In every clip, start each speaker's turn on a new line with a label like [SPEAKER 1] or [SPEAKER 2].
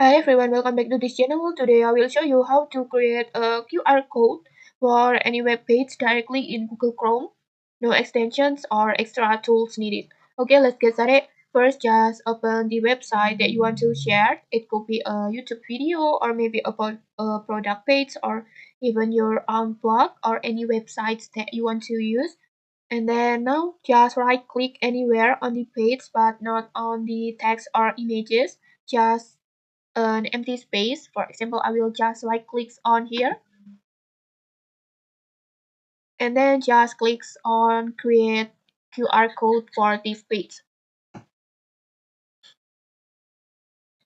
[SPEAKER 1] Hi everyone, welcome back to this channel. Today I will show you how to create a QR code for any web page directly in Google Chrome. No extensions or extra tools needed. Okay, let's get started. First, just open the website that you want to share. It could be a YouTube video or maybe about a product page or even your own blog or any websites that you want to use. And then now just right click anywhere on the page but not on the text or images. Just an empty space. For example, I will just right click on here and then just click on create QR code for this page.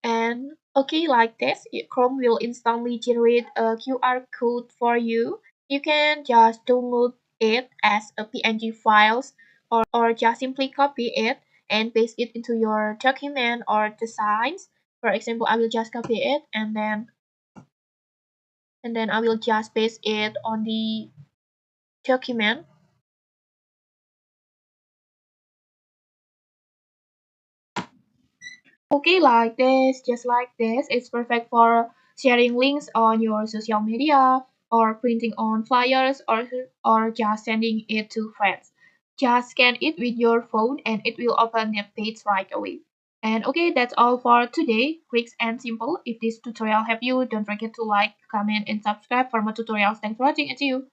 [SPEAKER 1] And okay, like this, Chrome will instantly generate a QR code for you. You can just download it as a PNG files or just simply copy it and paste it into your document or designs. For example, I will just copy it and then I will just paste it on the document. Okay, like this, just like this. It's perfect for sharing links on your social media or printing on flyers or just sending it to friends. Just scan it with your phone and it will open the page right away. And okay, that's all for today. Quick and simple. If this tutorial helped you, don't forget to like, comment, and subscribe for more tutorials. Thanks for watching and see you.